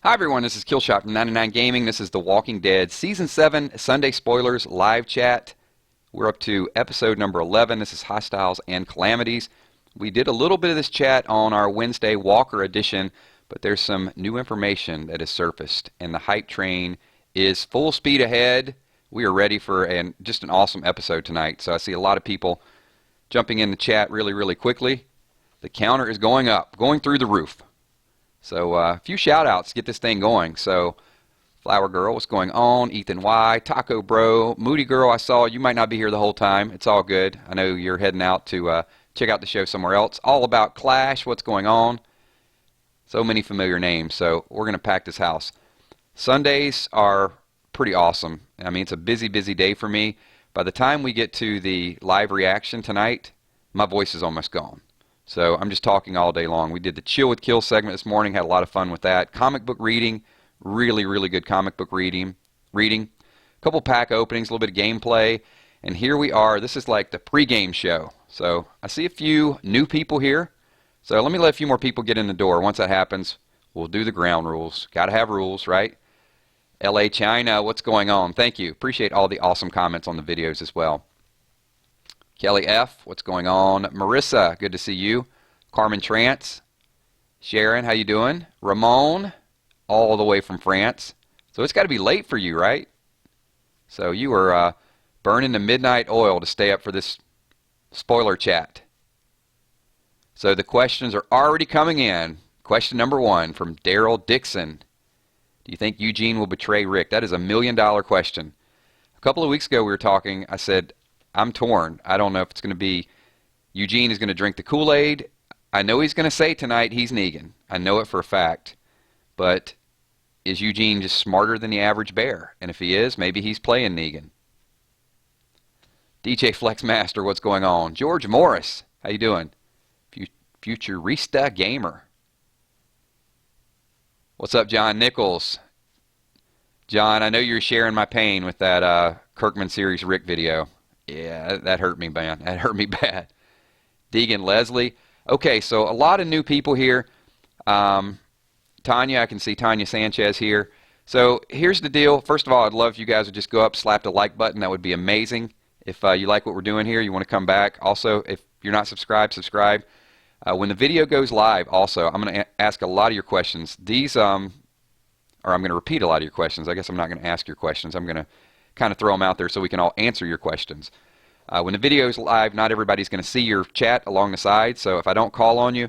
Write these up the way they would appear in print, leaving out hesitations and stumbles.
Hi everyone, this is Killshot from 99 Gaming. This is The Walking Dead Season 7 Sunday Spoilers live chat. We're up to episode number 11. This is Hostiles and Calamities. We did a little bit of this chat on our Wednesday Walker edition, but there's some new information that has surfaced, and the hype train is full speed ahead. We are ready for just an awesome episode tonight. So I see a lot of people jumping in the chat really quickly. The counter is going up, going through the roof. So a few shout outs to get this thing going. So Flower Girl, what's going on? Ethan Y, Taco Bro, Moody Girl, I saw you might not be here the whole time. It's all good. I know you're heading out to check out the show somewhere else. All About Clash, what's going on? So many familiar names. So we're going to pack this house. Sundays are pretty awesome. I mean, it's a busy day for me. By the time we get to the live reaction tonight, my voice is almost gone. So I'm just talking all day long. We did the Chill with Kill segment this morning, had a lot of fun with that. Comic book reading, really good comic book reading. A couple pack openings, a little bit of gameplay, and here we are. This is like the pregame show. So I see a few new people here. So let me let a few more people get in the door. Once that happens, we'll do the ground rules. Got to have rules, right? LA China, what's going on? Thank you. Appreciate all the awesome comments on the videos as well. Kelly F., what's going on? Marissa, good to see you. Carmen Trance. Sharon, how you doing? Ramon, all the way from France. So it's got to be late for you, right? So you are burning the midnight oil to stay up for this spoiler chat. So the questions are already coming in. Question number 1 from Daryl Dixon. Do you think Eugene will betray Rick? That is a $1 million question. A couple of weeks ago we were talking. I said, I'm torn. I don't know if it's going to be Eugene is going to drink the Kool-Aid. I know he's going to say tonight he's Negan. I know it for a fact. But is Eugene just smarter than the average bear? And if he is, maybe he's playing Negan. DJ Flexmaster, what's going on? George Morris, how you doing? Futurista Gamer. What's up, John Nichols? John, I know you're sharing my pain with that Kirkman series Rick video. Yeah, that hurt me, man. That hurt me bad. Deegan Leslie. Okay, so a lot of new people here. Tanya, I can see Tanya Sanchez here. So here's the deal. First of all, I'd love if you guys would just go up, slap the like button. That would be amazing. If you like what we're doing here, you want to come back. Also, if you're not subscribed, subscribe. When the video goes live, also, I'm going to ask a lot of your questions. These, or I'm going to repeat a lot of your questions. I guess I'm not going to ask your questions. I'm going to kind of throw them out there so we can all answer your questions. When the video is live, not everybody's going to see your chat along the side, so if I don't call on you,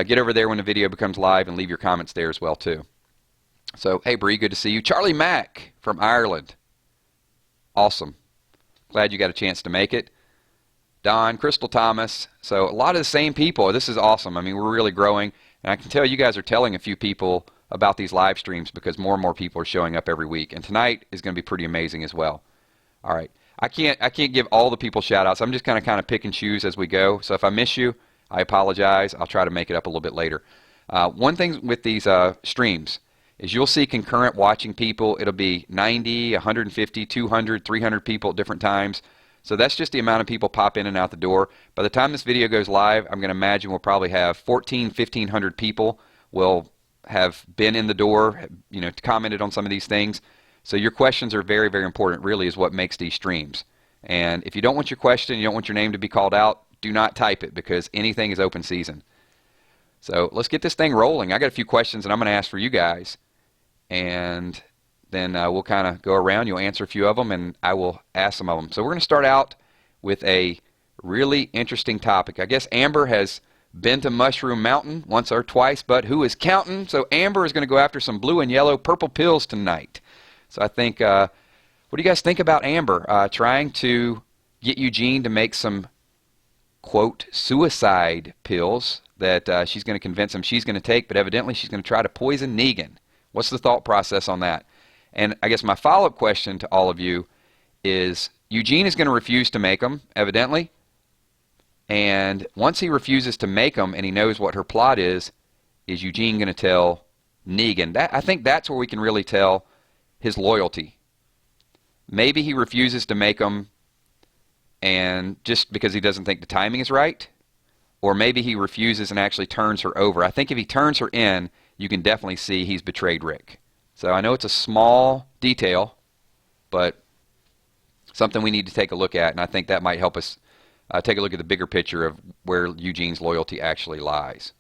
get over there when the video becomes live and leave your comments there as well too. So, hey Bree, good to see you. Charlie Mack from Ireland. Awesome. Glad you got a chance to make it. Don, Crystal Thomas. So a lot of the same people. This is awesome. I mean, we're really growing, and I can tell you guys are telling a few people about these live streams because more and more people are showing up every week, and tonight is going to be pretty amazing as well. All right, I can't give all the people shout outs. I'm just kind of pick and choose as we go. So if I miss you, I apologize. I'll try to make it up a little bit later. One thing with these streams is you'll see concurrent watching people. It'll be 90, 150, 200, 300 people at different times. So that's just the amount of people pop in and out the door. By the time this video goes live, I'm going to imagine we'll probably have 1,500 people will have been in the door, commented on some of these things. So your questions are very important, really is what makes these streams. And if you don't want your question, you don't want your name to be called out, do not type it because anything is open season. So let's get this thing rolling. I got a few questions that I'm going to ask for you guys. And then we'll kind of go around. You'll answer a few of them, and I will ask some of them. So we're going to start out with a really interesting topic. I guess Amber has been to Mushroom Mountain once or twice, but who is counting? So Amber is going to go after some blue and yellow purple pills tonight. So I think, what do you guys think about Amber trying to get Eugene to make some, quote, suicide pills that she's going to convince him she's going to take, but evidently she's going to try to poison Negan. What's the thought process on that? And I guess my follow-up question to all of you is Eugene is going to refuse to make them, evidently. And once he refuses to make them and he knows what her plot is Eugene going to tell Negan? I think that's where we can really tell his loyalty. Maybe he refuses to make them and just because he doesn't think the timing is right. Or maybe he refuses and actually turns her over. I think if he turns her in, you can definitely see he's betrayed Rick. So I know it's a small detail, but something we need to take a look at, and I think that might help us take a look at the bigger picture of where Eugene's loyalty actually lies.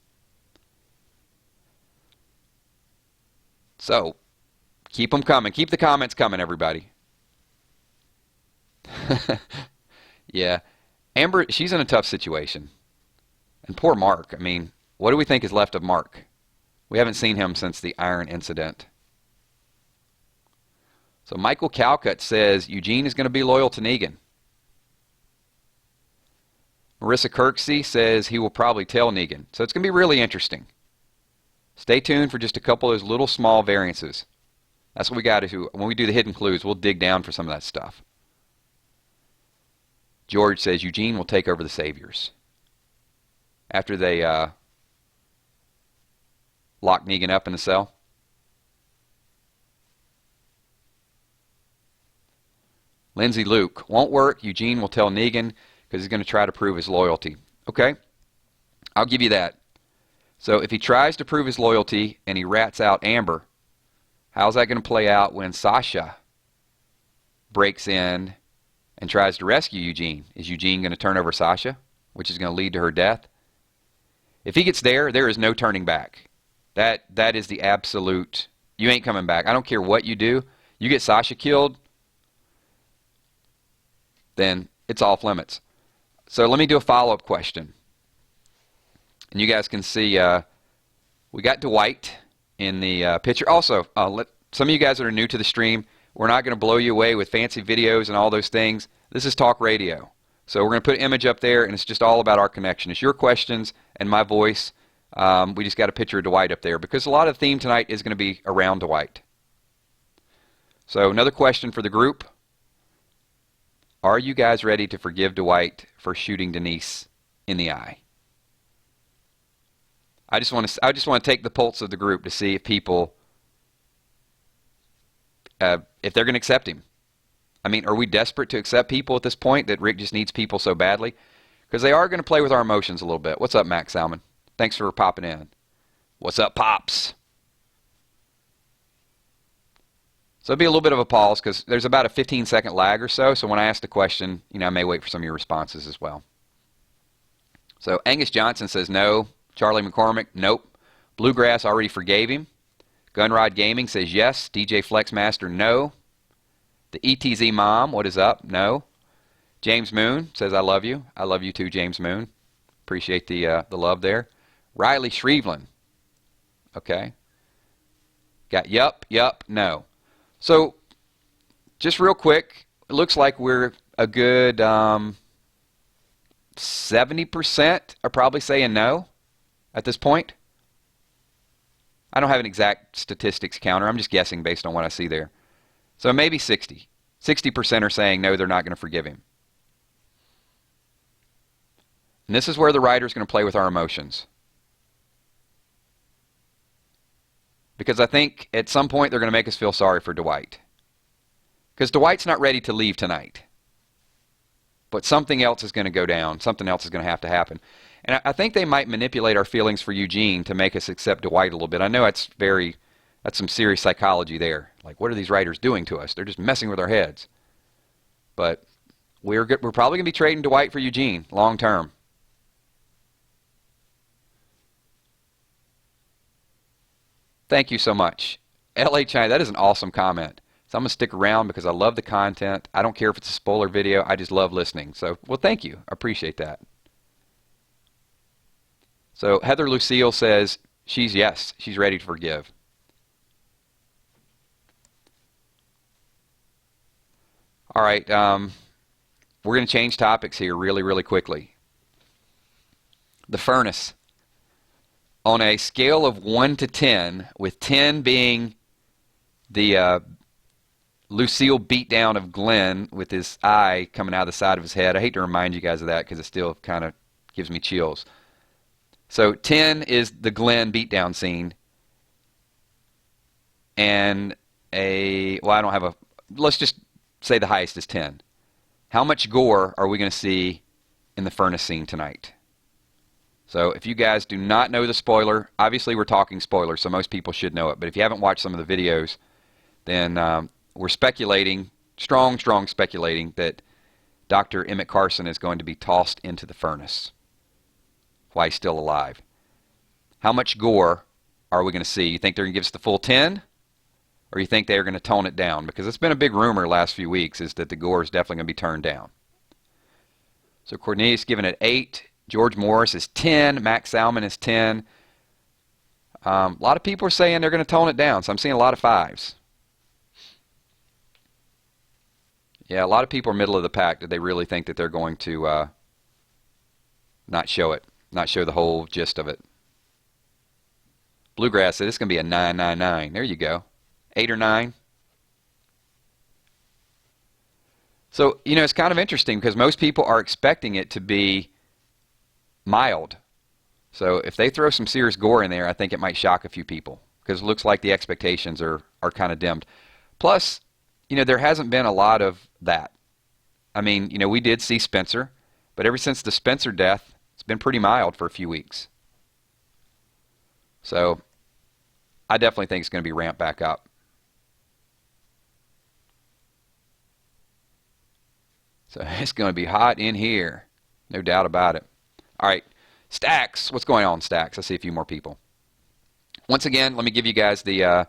So, keep them coming. Keep the comments coming, everybody. Yeah. Amber, she's in a tough situation. And poor Mark. I mean, what do we think is left of Mark? We haven't seen him since the iron incident. So Michael Calcutt says Eugene is going to be loyal to Negan. Marissa Kirksey says he will probably tell Negan. So it's going to be really interesting. Stay tuned for just a couple of those little small variances. That's what we got to do. When we do the hidden clues, we'll dig down for some of that stuff. George says Eugene will take over the Saviors. After they lock Negan up in the cell. Lindsay Luke, won't work. Eugene will tell Negan because he's going to try to prove his loyalty. Okay, I'll give you that. So if he tries to prove his loyalty and he rats out Amber, how's that going to play out when Sasha breaks in and tries to rescue Eugene? Is Eugene going to turn over Sasha, which is going to lead to her death? If he gets there, there is no turning back. That is the absolute, you ain't coming back. I don't care what you do. You get Sasha killed, then it's off limits. So let me do a follow-up question. And you guys can see we got Dwight in the picture. Also, some of you guys that are new to the stream, we're not going to blow you away with fancy videos and all those things. This is talk radio. So we're going to put an image up there, and it's just all about our connection. It's your questions and my voice. We just got a picture of Dwight up there because a lot of the theme tonight is going to be around Dwight. So another question for the group. Are you guys ready to forgive Dwight for shooting Denise in the eye? I just want to take the pulse of the group to see if people, if they're going to accept him. I mean, are we desperate to accept people at this point that Rick just needs people so badly? Because they are going to play with our emotions a little bit. What's up, Max Salmon? Thanks for popping in. What's up, Pops? So it'll be a little bit of a pause because there's about a 15-second lag or so. So when I ask the question, I may wait for some of your responses as well. So Angus Johnson says no. Charlie McCormick, nope. Bluegrass already forgave him. Gunrod Gaming says yes. DJ Flexmaster, no. The ETZ Mom, what is up? No. James Moon says I love you. I love you too, James Moon. Appreciate the love there. Riley Shreveland. Okay. Got yup, no. So, just real quick, it looks like we're a good 70% are probably saying no at this point. I don't have an exact statistics counter. I'm just guessing based on what I see there. So maybe 60. 60% are saying no, they're not going to forgive him. And this is where the writer's going to play with our emotions. Because I think at some point they're going to make us feel sorry for Dwight. Because Dwight's not ready to leave tonight. But something else is going to go down. Something else is going to have to happen. And I think they might manipulate our feelings for Eugene to make us accept Dwight a little bit. I know that's some serious psychology there. Like, what are these writers doing to us? They're just messing with our heads. But we're probably going to be trading Dwight for Eugene long term. Thank you so much. LA China, that is an awesome comment. So I'm going to stick around because I love the content. I don't care if it's a spoiler video. I just love listening. So, well, thank you. I appreciate that. So Heather Lucille says she's ready to forgive. All right, we're going to change topics here really, really quickly. The furnace. On a scale of 1 to 10, with 10 being the Lucille beatdown of Glenn with his eye coming out of the side of his head. I hate to remind you guys of that because it still kind of gives me chills. So 10 is the Glenn beatdown scene. And let's just say the highest is 10. How much gore are we going to see in the furnace scene tonight? So if you guys do not know the spoiler, obviously we're talking spoilers, so most people should know it. But if you haven't watched some of the videos, then we're speculating, strong speculating, that Dr. Emmett Carson is going to be tossed into the furnace while he's still alive. How much gore are we going to see? You think they're going to give us the full 10? Or you think they're going to tone it down? Because it's been a big rumor last few weeks is that the gore is definitely going to be turned down. So Cornelius giving it 8. George Morris is 10. Max Salmon is 10. A lot of people are saying they're going to tone it down, so I'm seeing a lot of 5s. Yeah, a lot of people are middle of the pack that they really think that they're going to not show it, not show the whole gist of it. Bluegrass said it's going to be a 999. There you go. 8 or 9. So, you know, it's kind of interesting because most people are expecting it to be mild. So if they throw some serious gore in there, I think it might shock a few people because it looks like the expectations are kind of dimmed. Plus, you know, there hasn't been a lot of that. I mean, you know, we did see Spencer, but ever since the Spencer death, it's been pretty mild for a few weeks. So I definitely think it's going to be ramped back up. So it's going to be hot in here. No doubt about it. All right. Stacks. What's going on, Stacks? I see a few more people. Once again, let me give you guys the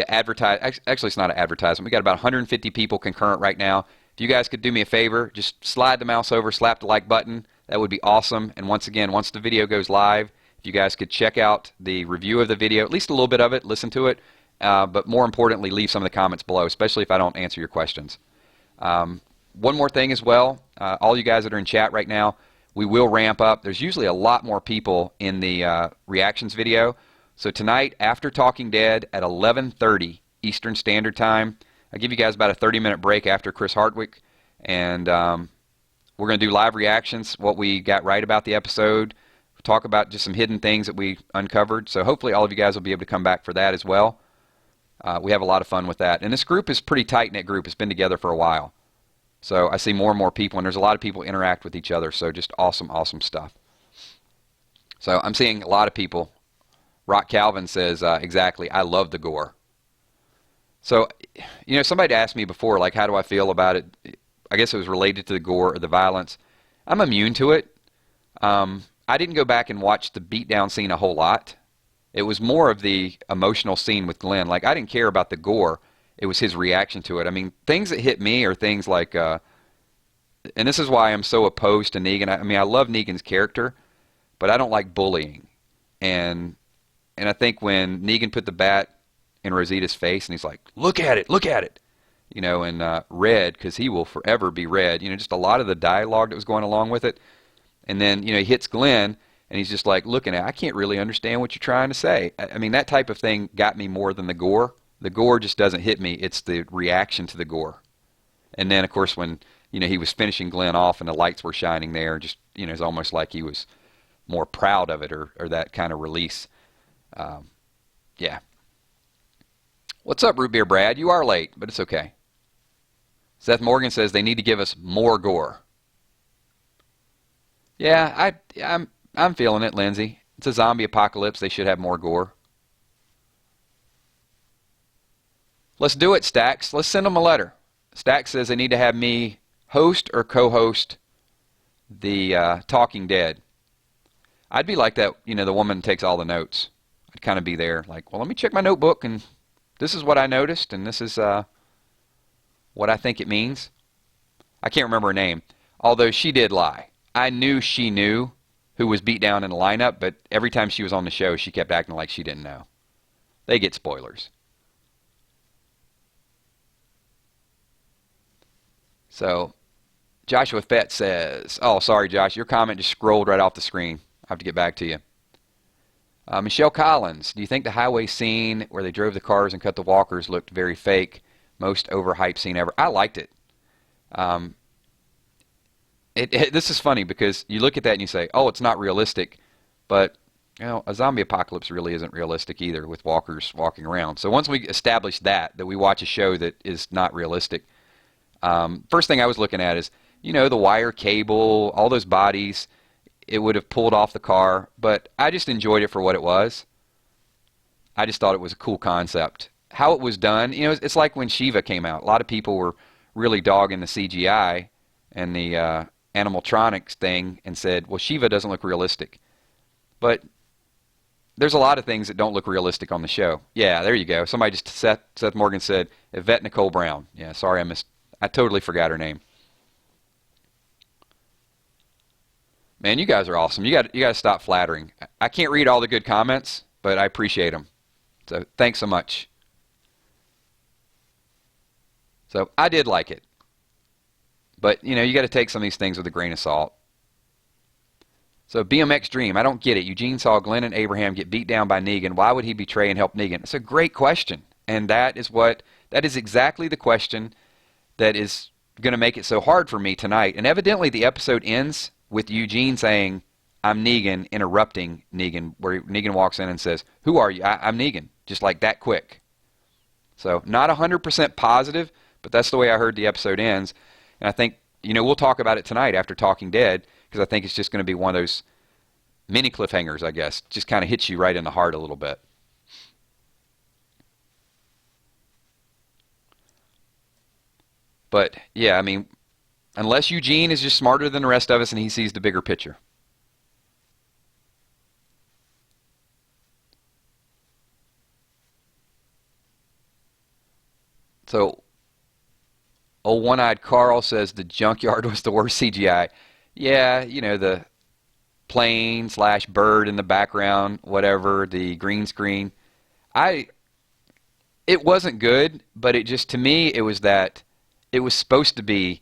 advertise. Actually, it's not an advertisement. We got about 150 people concurrent right now. If you guys could do me a favor, just slide the mouse over, slap the like button. That would be awesome. And once again, once the video goes live, if you guys could check out the review of the video, at least a little bit of it, listen to it. But more importantly, leave some of the comments below, especially if I don't answer your questions. One more thing as well, all you guys that are in chat right now, we will ramp up. There's usually a lot more people in the reactions video. So tonight, after Talking Dead at 11:30 Eastern Standard Time, I'll give you guys about a 30-minute break after Chris Hardwick, and we're going to do live reactions, what we got right about the episode, talk about just some hidden things that we uncovered. So hopefully all of you guys will be able to come back for that as well. We have a lot of fun with that. And this group is a pretty tight-knit group. It's been together for a while. So I see more and more people, and there's a lot of people interact with each other, so just awesome, awesome stuff. So I'm seeing a lot of people. Rock Calvin says, exactly, I love the gore. So, you know, somebody asked me before, like, how do I feel about it? I guess it was related to the gore or the violence. I'm immune to it. I didn't go back and watch the beatdown scene a whole lot. It was more of the emotional scene with Glenn. Like, I didn't care about the gore. It was his reaction to it. I mean, things that hit me are things like, and this is why I'm so opposed to Negan. I mean, I love Negan's character, but I don't like bullying. And I think when Negan put the bat in Rosita's face and he's like, look at it, you know, and Red, because he will forever be Red, you know, just a lot of the dialogue that was going along with it. And then, you know, he hits Glenn and he's just like looking at, I can't really understand what you're trying to say. I mean, that type of thing got me more than the gore. The gore just doesn't hit me. It's the reaction to the gore. And then, of course, when, you know, he was finishing Glenn off and the lights were shining there, just, you know, it's almost like he was more proud of it or that kind of release. Yeah. What's up, Root Beer Brad? You are late, but it's okay. Seth Morgan says they need to give us more gore. Yeah, I'm feeling it, Lindsay. It's a zombie apocalypse. They should have more gore. Let's do it, Stacks. Let's send them a letter. Stacks says they need to have me host or co-host the Talking Dead. I'd be like that, you know, the woman takes all the notes. I'd kind of be there, like, well, let me check my notebook, and this is what I noticed, and this is what I think it means. I can't remember her name, although she did lie. I knew she knew who was beat down in the lineup, but every time she was on the show, she kept acting like she didn't know. They get spoilers. So, Joshua Fett says, oh, sorry, Josh, your comment just scrolled right off the screen. I have to get back to you. Michelle Collins, do you think the highway scene where they drove the cars and cut the walkers looked very fake? Most overhyped scene ever. I liked it. This is funny because you look at that and you say, oh, it's not realistic. But, you know, a zombie apocalypse really isn't realistic either with walkers walking around. So once we establish that we watch a show that is not realistic, first thing I was looking at is, you know, the wire cable, all those bodies. it would have pulled off the car, but I just enjoyed it for what it was. I just thought it was a cool concept. How it was done, you know, it's like when Shiva came out. A lot of people were really dogging the CGI and the animatronics thing and said, well, Shiva doesn't look realistic. But there's a lot of things that don't look realistic on the show. Yeah, there you go. Somebody just, Seth Morgan said, Yvette Nicole Brown. Yeah, sorry, I totally forgot her name. Man, you guys are awesome. You got to stop flattering. I can't read all the good comments, but I appreciate them. So thanks so much. So I did like it. But, you know, you got to take some of these things with a grain of salt. So BMX Dream, I don't get it. Eugene saw Glenn and Abraham get beat down by Negan. Why would he betray and help Negan? It's a great question. And that is exactly the question that is going to make it so hard for me tonight. And evidently the episode ends with Eugene saying, I'm Negan, interrupting Negan, where Negan walks in and says, who are you? I'm Negan. Just like that quick. So not 100% positive, but that's the way I heard the episode ends. And I think, you know, we'll talk about it tonight after Talking Dead, because I think it's just going to be one of those mini cliffhangers, I guess. Just kind of hits you right in the heart a little bit. But, yeah, I mean, unless Eugene is just smarter than the rest of us and he sees the bigger picture. So, old one-eyed Carl says the junkyard was the worst CGI. Yeah, you know, the plane / bird in the background, whatever, the green screen. It wasn't good, but it just, to me, it was supposed to be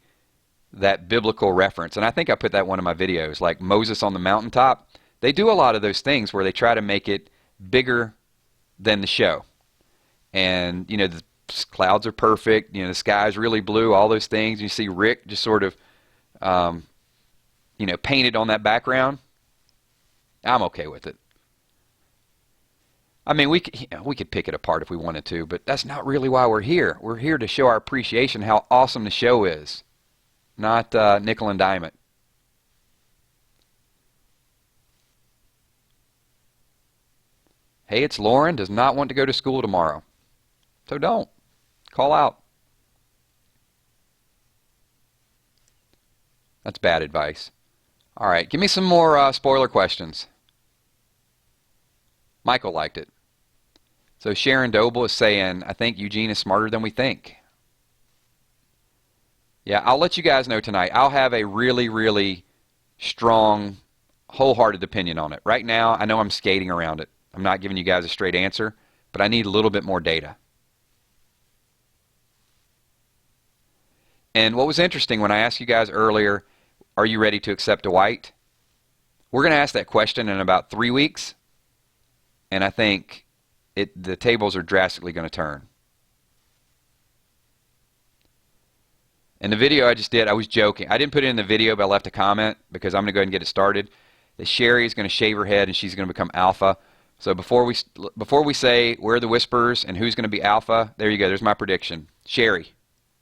that biblical reference. And I think I put that in one of my videos, like Moses on the mountaintop. They do a lot of those things where they try to make it bigger than the show. And, you know, the clouds are perfect, you know, the sky's really blue, all those things. You see Rick just sort of, you know, painted on that background. I'm okay with it. I mean, we could pick it apart if we wanted to, but that's not really why we're here. We're here to show our appreciation how awesome the show is, not nickel and dime it. Hey, it's Lauren, does not want to go to school tomorrow. So don't. Call out. That's bad advice. All right, give me some more spoiler questions. Michael liked it. So Sharon Doble is saying, I think Eugene is smarter than we think. Yeah, I'll let you guys know tonight. I'll have a really, really strong, wholehearted opinion on it. Right now, I know I'm skating around it. I'm not giving you guys a straight answer, but I need a little bit more data. And what was interesting when I asked you guys earlier, are you ready to accept Dwight? We're going to ask that question in about 3 weeks, and I think the tables are drastically going to turn. In the video I just did, I was joking. I didn't put it in the video, but I left a comment because I'm going to go ahead and get it started. That Sherry is going to shave her head and she's going to become alpha. So before we say where are the whispers and who's going to be alpha, there you go. There's my prediction. Sherry.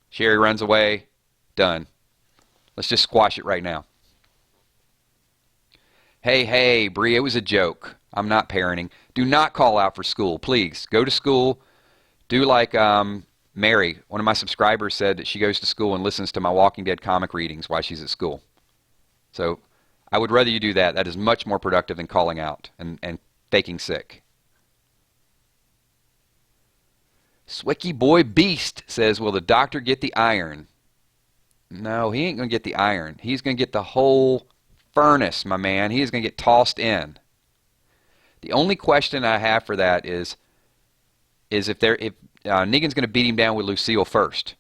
Sherry runs away. Done. Let's just squash it right now. Hey, Bree, it was a joke. I'm not parenting. Do not call out for school, please. Go to school. Do like Mary, one of my subscribers, said that she goes to school and listens to my Walking Dead comic readings while she's at school. So I would rather you do that. That is much more productive than calling out and faking sick. Swicky Boy Beast says, will the doctor get the iron? No, he ain't going to get the iron. He's going to get the whole furnace, my man. He is going to get tossed in. The only question I have for that is if Negan's going to beat him down with Lucille first.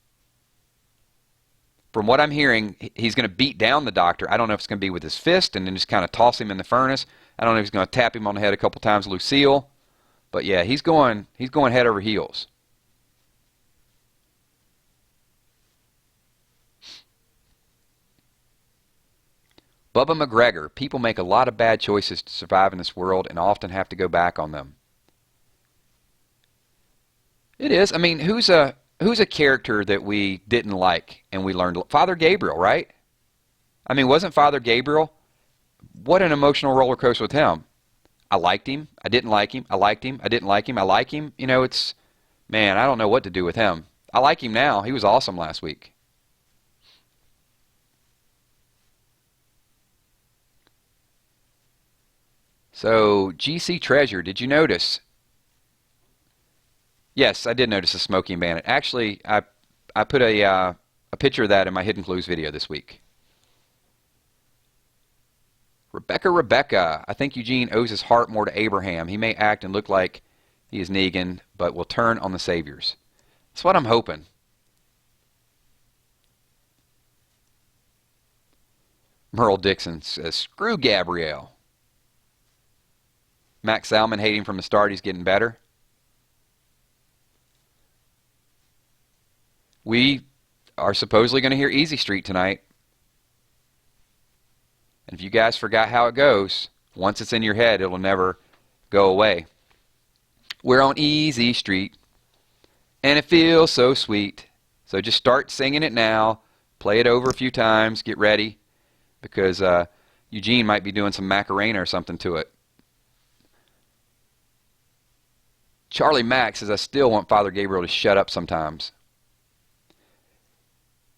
From what I'm hearing, he's going to beat down the doctor. I don't know if it's going to be with his fist and then just kind of toss him in the furnace. I don't know if he's going to tap him on the head a couple times, Lucille. But yeah, he's going head over heels. Bubba McGregor, people make a lot of bad choices to survive in this world and often have to go back on them. It is. I mean, who's a character that we didn't like and we learned? Father Gabriel, right? I mean, wasn't Father Gabriel what an emotional roller coaster with him. I liked him. I didn't like him. I liked him. I didn't like him. I like him. You know, man, I don't know what to do with him. I like him now. He was awesome last week. So, GC Treasure, did you notice? Yes, I did notice the Smoking Bandit. Actually, I put a picture of that in my Hidden Clues video this week. Rebecca, I think Eugene owes his heart more to Abraham. He may act and look like he is Negan, but will turn on the saviors. That's what I'm hoping. Merle Dixon says, screw Gabrielle. Max Salmon hating from the start. He's getting better. We are supposedly going to hear Easy Street tonight. And if you guys forgot how it goes, once it's in your head, it'll never go away. We're on Easy Street, and it feels so sweet. So just start singing it now. Play it over a few times. Get ready, because Eugene might be doing some Macarena or something to it. Charlie Mack says, I still want Father Gabriel to shut up sometimes.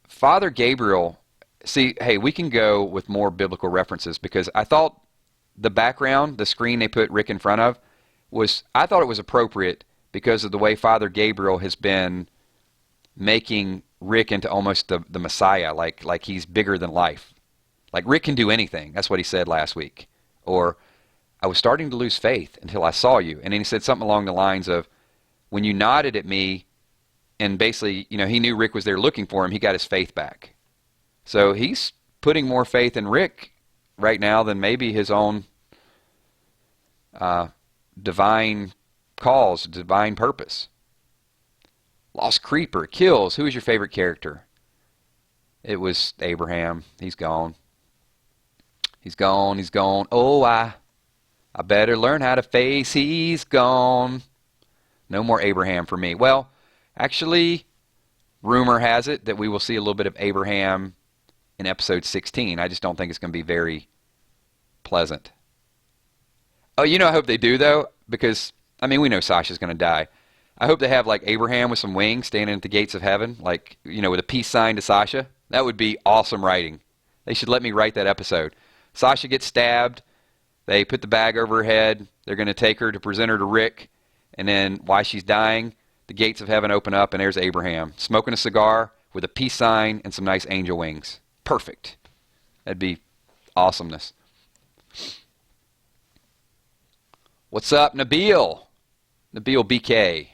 Father Gabriel, see, hey, we can go with more biblical references, because I thought the background, the screen they put Rick in front of, I thought it was appropriate because of the way Father Gabriel has been making Rick into almost the Messiah, like he's bigger than life. Like Rick can do anything. That's what he said last week. Or, I was starting to lose faith until I saw you. And then he said something along the lines of, when you nodded at me, and basically, you know, he knew Rick was there looking for him, he got his faith back. So he's putting more faith in Rick right now than maybe his own divine cause, divine purpose. Lost Creeper, Kills, who is your favorite character? It was Abraham. He's gone. He's gone, he's gone. Oh, I better learn how to face he's gone. No more Abraham for me. Well, actually, rumor has it that we will see a little bit of Abraham in episode 16. I just don't think it's going to be very pleasant. Oh, you know, I hope they do, though, because, I mean, we know Sasha's going to die. I hope they have, like, Abraham with some wings standing at the gates of heaven, like, you know, with a peace sign to Sasha. That would be awesome writing. They should let me write that episode. Sasha gets stabbed. They put the bag over her head. They're going to take her to present her to Rick. And then, while she's dying, the gates of heaven open up, and there's Abraham, smoking a cigar with a peace sign and some nice angel wings. Perfect. That'd be awesomeness. What's up, Nabil? Nabil BK.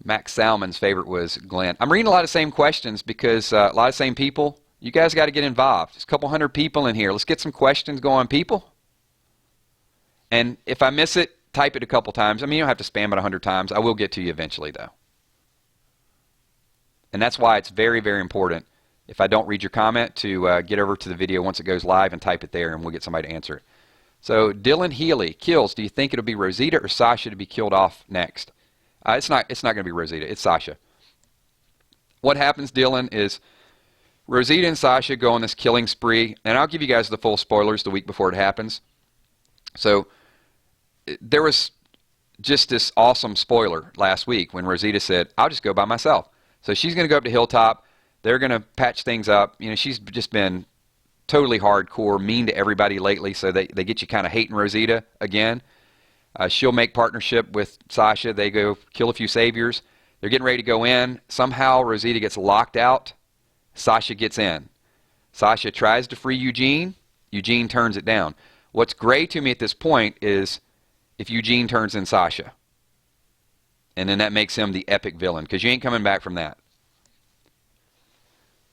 Max Salmon's favorite was Glenn. I'm reading a lot of same questions because a lot of same people. You guys got to get involved. There's a couple hundred people in here. Let's get some questions going, people. And if I miss it, type it a couple times. I mean, you don't have to spam it 100 times. I will get to you eventually, though. And that's why it's very, very important, if I don't read your comment, to get over to the video once it goes live and type it there, and we'll get somebody to answer it. So, Dylan Healy, Kills, do you think it'll be Rosita or Sasha to be killed off next? It's not going to be Rosita. It's Sasha. What happens, Dylan, is Rosita and Sasha go on this killing spree, and I'll give you guys the full spoilers the week before it happens. So, there was just this awesome spoiler last week when Rosita said, I'll just go by myself. So she's going to go up to Hilltop. They're going to patch things up. You know, she's just been totally hardcore, mean to everybody lately, so they get you kind of hating Rosita again. She'll make partnership with Sasha. They go kill a few saviors. They're getting ready to go in. Somehow Rosita gets locked out. Sasha gets in. Sasha tries to free Eugene. Eugene turns it down. What's great to me at this point is if Eugene turns in Sasha. And then that makes him the epic villain, because you ain't coming back from that.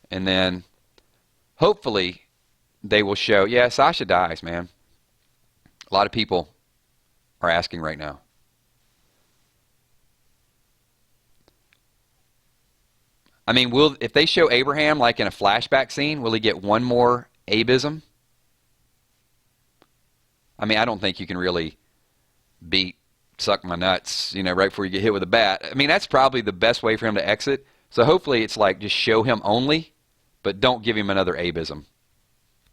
And then, hopefully, they will show, yeah, Sasha dies, man. A lot of people are asking right now. I mean, if they show Abraham like in a flashback scene, will he get one more abism? I mean, I don't think you can really beat suck my nuts, you know, right before you get hit with a bat. I mean, that's probably the best way for him to exit. So hopefully it's like just show him only, but don't give him another abysm,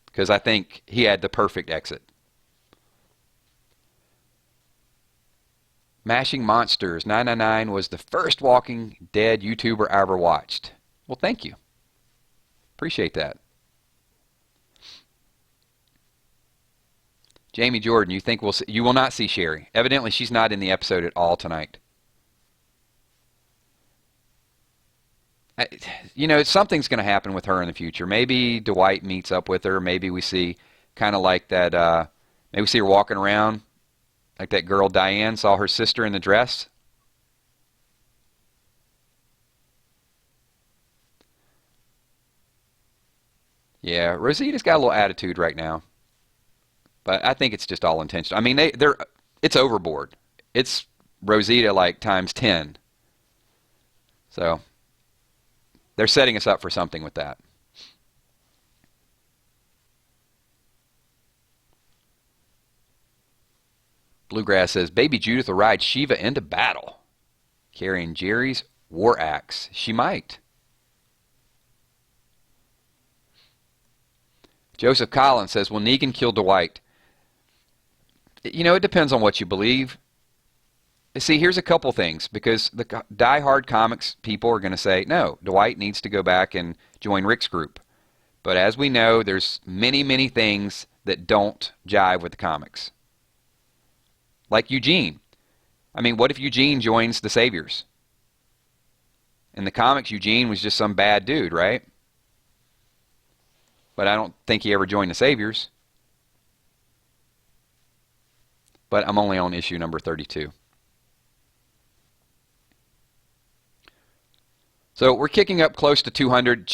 because I think he had the perfect exit. Mashing Monsters 999 was the first Walking Dead YouTuber I ever watched. Well, thank you. Appreciate that. Jamie Jordan, you think you will not see Sherry. Evidently, she's not in the episode at all tonight. You know, something's going to happen with her in the future. Maybe Dwight meets up with her. Maybe we see kind of like that. Maybe we see her walking around like that girl Diane saw her sister in the dress. Yeah, Rosita's got a little attitude right now. But I think it's just all intentional. I mean, it's overboard. It's Rosita like times 10. So they're setting us up for something with that. Bluegrass says, Baby Judith will ride Shiva into battle, carrying Jerry's war axe. She might. Joseph Collins says, will Negan kill Dwight? You know, it depends on what you believe. See, here's a couple things, because the die-hard comics people are going to say, no, Dwight needs to go back and join Rick's group. But as we know, there's many, many things that don't jive with the comics. Like Eugene. I mean, what if Eugene joins the Saviors? In the comics, Eugene was just some bad dude, right? But I don't think he ever joined the Saviors. But I'm only on issue number 32. So we're kicking up close to 200.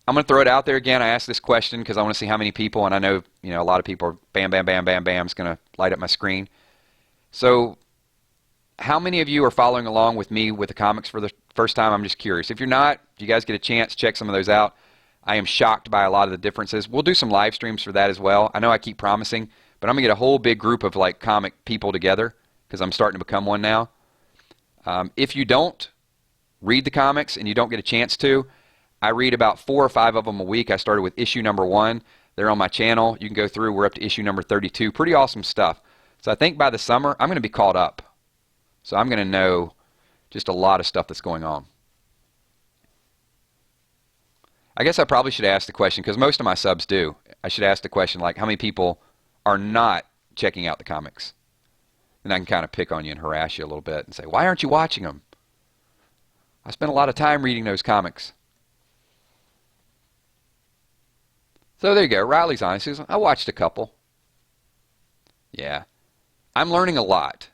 I'm going to throw it out there again. I asked this question because I want to see how many people, and I know, you know, a lot of people are bam, bam, bam, bam, bam. It's going to light up my screen. So how many of you are following along with me with the comics for the first time? I'm just curious. If you're not, if you guys get a chance, check some of those out. I am shocked by a lot of the differences. We'll do some live streams for that as well. I know I keep promising, but I'm going to get a whole big group of like comic people together because I'm starting to become one now. If you don't read the comics and you don't get a chance to, I read about 4 or 5 of them a week. I started with issue number 1. They're on my channel. You can go through. We're up to issue number 32. Pretty awesome stuff. So I think by the summer, I'm going to be caught up. So I'm going to know just a lot of stuff that's going on. I guess I probably should ask the question, because most of my subs do. I should ask the question, like, how many people are not checking out the comics? And I can kind of pick on you and harass you a little bit and say, why aren't you watching them? I spent a lot of time reading those comics. So there you go. Riley's honest. He says, I watched a couple. Yeah. I'm learning a lot.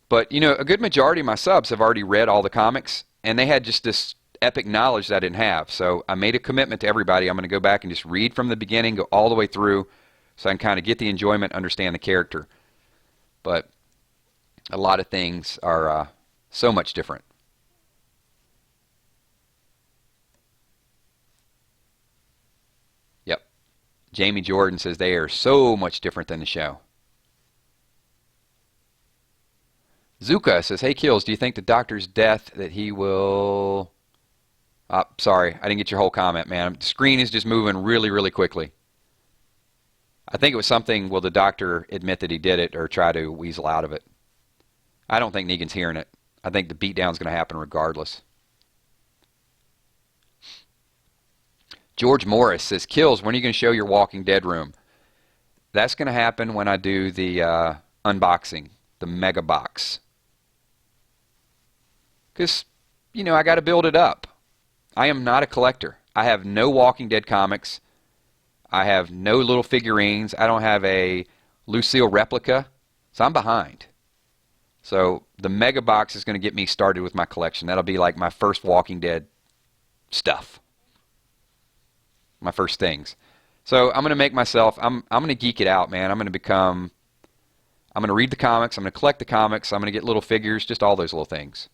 But, you know, a good majority of my subs have already read all the comics, and they had just this epic knowledge that I didn't have. So I made a commitment to everybody. I'm going to go back and just read from the beginning, go all the way through, so I can kind of get the enjoyment, understand the character. But a lot of things are so much different. Yep. Jamie Jordan says they are so much different than the show. Zuka says, hey, Kills, do you think the doctor's death that he will... sorry, I didn't get your whole comment, man. The screen is just moving really, really quickly. I think it was something, will the doctor admit that he did it or try to weasel out of it? I don't think Negan's hearing it. I think the beatdown's going to happen regardless. George Morris says, Kills, when are you going to show your Walking Dead room? That's going to happen when I do the unboxing, the mega box. Because, you know, I got to build it up. I am not a collector. I have no Walking Dead comics. I have no little figurines. I don't have a Lucille replica. So I'm behind. So the mega box is going to get me started with my collection. That'll be like my first Walking Dead stuff. My first things. So I'm going to make myself, I'm going to geek it out, man. I'm going to read the comics. I'm going to collect the comics. I'm going to get little figures, just all those little things.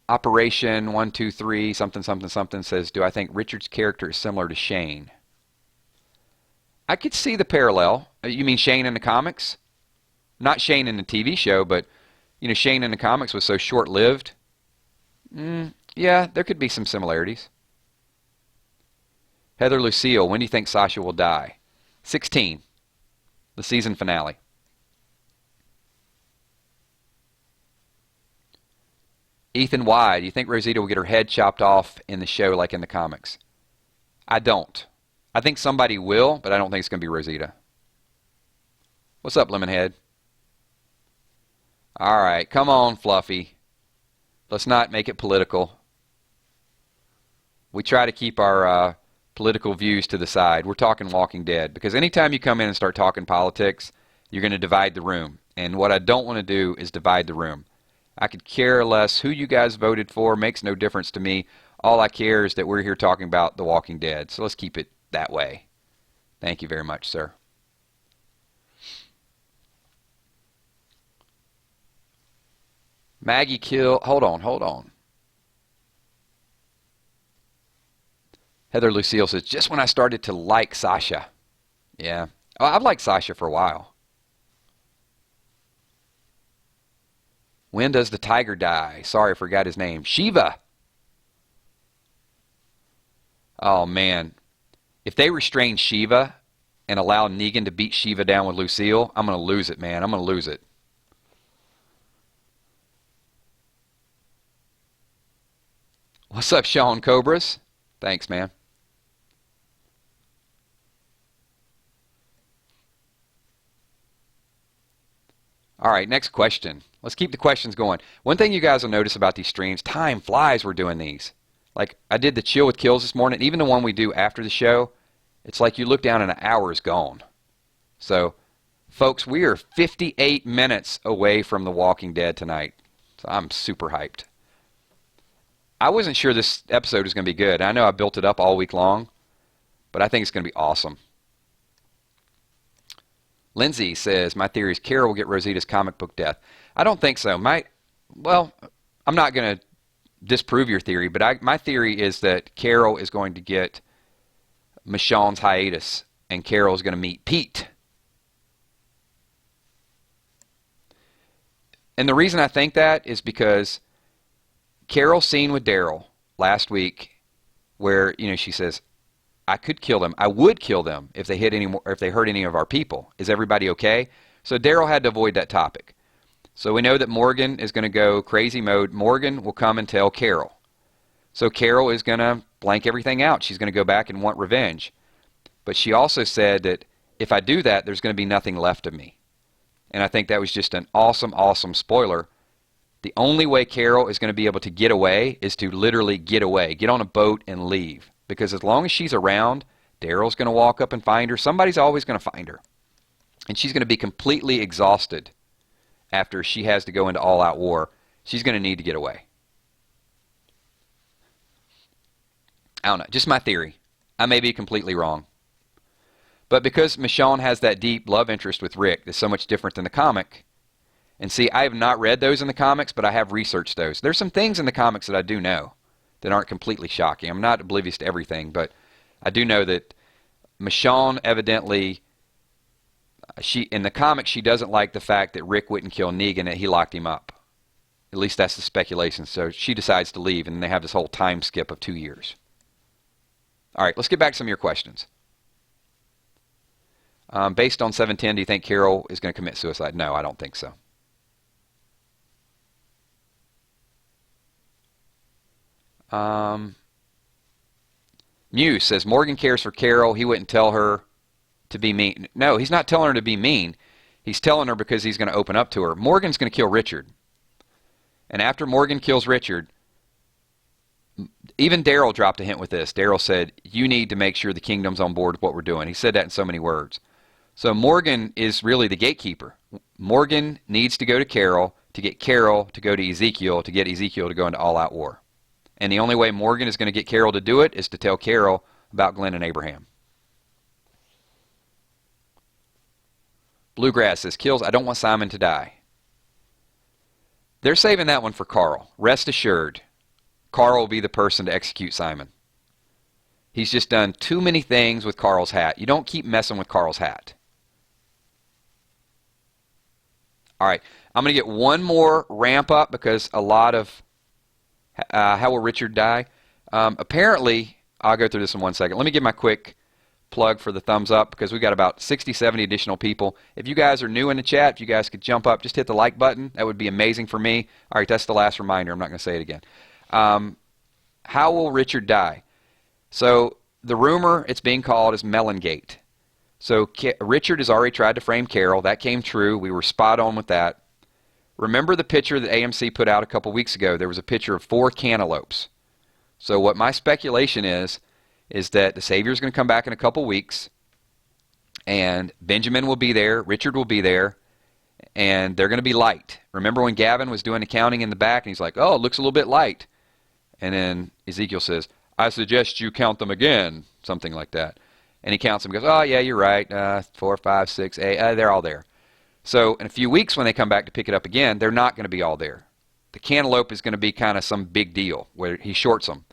Operation 123 something something something says, do I think Richard's character is similar to Shane? I could see the parallel. You mean Shane in the comics? Not Shane in the TV show, but You know, Shane in the comics was so short-lived. Yeah, there could be some similarities. Heather Lucille, when do you think Sasha will die? 16, the season finale. Ethan Y, do you think Rosita will get her head chopped off in the show like in the comics? I don't. I think somebody will, but I don't think it's going to be Rosita. What's up, Lemonhead? All right, come on, Fluffy. Let's not make it political. We try to keep our political views to the side. We're talking Walking Dead, because anytime you come in and start talking politics, you're going to divide the room. And what I don't want to do is divide the room. I could care less who you guys voted for. Makes no difference to me. All I care is that we're here talking about The Walking Dead. So let's keep it that way. Thank you very much, sir. Maggie kill. Hold on. Heather Lucille says, just when I started to like Sasha. Yeah. Oh, I've liked Sasha for a while. When does the tiger die? Sorry, I forgot his name. Shiva. Oh, man. If they restrain Shiva and allow Negan to beat Shiva down with Lucille, I'm going to lose it, man. I'm going to lose it. What's up, Sean Cobras? Thanks, man. All right, next question. Let's keep the questions going. One thing you guys will notice about these streams, time flies we're doing these. Like, I did the chill with kills this morning. Even the one we do after the show, it's like you look down and an hour is gone. So, folks, we are 58 minutes away from The Walking Dead tonight. So I'm super hyped. I wasn't sure this episode was going to be good. I know I built it up all week long, but I think it's going to be awesome. Lindsay says, my theory is Carol will get Rosita's comic book death. I don't think so. Well, I'm not going to disprove your theory, but my theory is that Carol is going to get Michonne's hiatus, and Carol is going to meet Pete. And the reason I think that is because Carol's scene with Daryl last week, where she says, I could kill them. I would kill them if they hurt any of our people. Is everybody okay? So Daryl had to avoid that topic. So we know that Morgan is going to go crazy mode. Morgan will come and tell Carol. So Carol is going to blank everything out. She's going to go back and want revenge. But she also said that if I do that, there's going to be nothing left of me. And I think that was just an awesome, awesome spoiler. The only way Carol is going to be able to get away is to literally get away. Get on a boat and leave. Because as long as she's around, Daryl's going to walk up and find her. Somebody's always going to find her. And she's going to be completely exhausted after she has to go into all-out war. She's going to need to get away. I don't know. Just my theory. I may be completely wrong. But because Michonne has that deep love interest with Rick that's so much different than the comic. And see, I have not read those in the comics, but I have researched those. There's some things in the comics that I do know that aren't completely shocking. I'm not oblivious to everything, but I do know that Michonne evidently, in the comics, she doesn't like the fact that Rick wouldn't kill Negan, that he locked him up. At least that's the speculation. So she decides to leave, and they have this whole time skip of 2 years. All right, let's get back to some of your questions. Based on 710, do you think Carol is going to commit suicide? No, I don't think so. Muse says, Morgan cares for Carol. He wouldn't tell her to be mean. No, he's not telling her to be mean. He's telling her because he's going to open up to her. Morgan's going to kill Richard. And after Morgan kills Richard, even Daryl dropped a hint with this. Daryl said, you need to make sure the kingdom's on board with what we're doing. He said that in so many words. So Morgan is really the gatekeeper. Morgan needs to go to Carol to get Carol to go to Ezekiel to get Ezekiel to go into all-out war. And the only way Morgan is going to get Carol to do it is to tell Carol about Glenn and Abraham. Bluegrass says, Kills, I don't want Simon to die. They're saving that one for Carl. Rest assured, Carl will be the person to execute Simon. He's just done too many things with Carl's hat. You don't keep messing with Carl's hat. All right. I'm going to get one more ramp up because a lot of how will Richard die? Apparently, I'll go through this in 1 second. Let me give my quick plug for the thumbs up because we've got about 60, 70 additional people. If you guys are new in the chat, if you guys could jump up, just hit the like button. That would be amazing for me. All right, that's the last reminder. I'm not going to say it again. How will Richard die? So the rumor it's being called is Melongate. So Richard has already tried to frame Carol. That came true. We were spot on with that. Remember the picture that AMC put out a couple weeks ago? There was a picture of 4 cantaloupes. So what my speculation is that the Savior is going to come back in a couple weeks, and Benjamin will be there, Richard will be there, and they're going to be light. Remember when Gavin was doing the counting in the back, and he's like, oh, it looks a little bit light. And then Ezekiel says, I suggest you count them again, something like that. And he counts them and goes, oh, yeah, you're right, 4, 5, 6, 8, they're all there. So in a few weeks when they come back to pick it up again, they're not going to be all there. The cantaloupe is going to be kind of some big deal where he shorts them.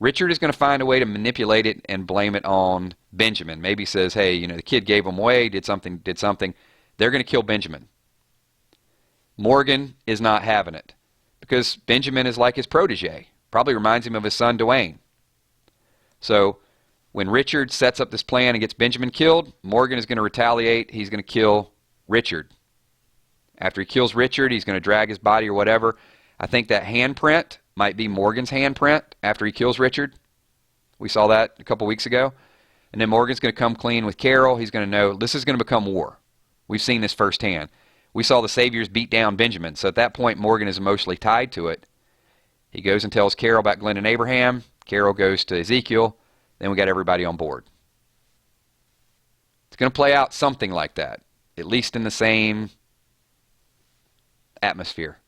Richard is going to find a way to manipulate it and blame it on Benjamin. Maybe says, hey, you know, the kid gave him away, did something. They're going to kill Benjamin. Morgan is not having it because Benjamin is like his protege. Probably reminds him of his son, Dwayne. So when Richard sets up this plan and gets Benjamin killed, Morgan is going to retaliate. He's going to kill Richard. After he kills Richard, he's going to drag his body or whatever. I think that handprint might be Morgan's handprint after he kills Richard. We saw that a couple weeks ago. And then Morgan's going to come clean with Carol. He's going to know this is going to become war. We've seen this firsthand. We saw the Saviors beat down Benjamin. So at that point, Morgan is emotionally tied to it. He goes and tells Carol about Glenn and Abraham. Carol goes to Ezekiel. Then we got everybody on board. It's going to play out something like that, at least in the same atmosphere.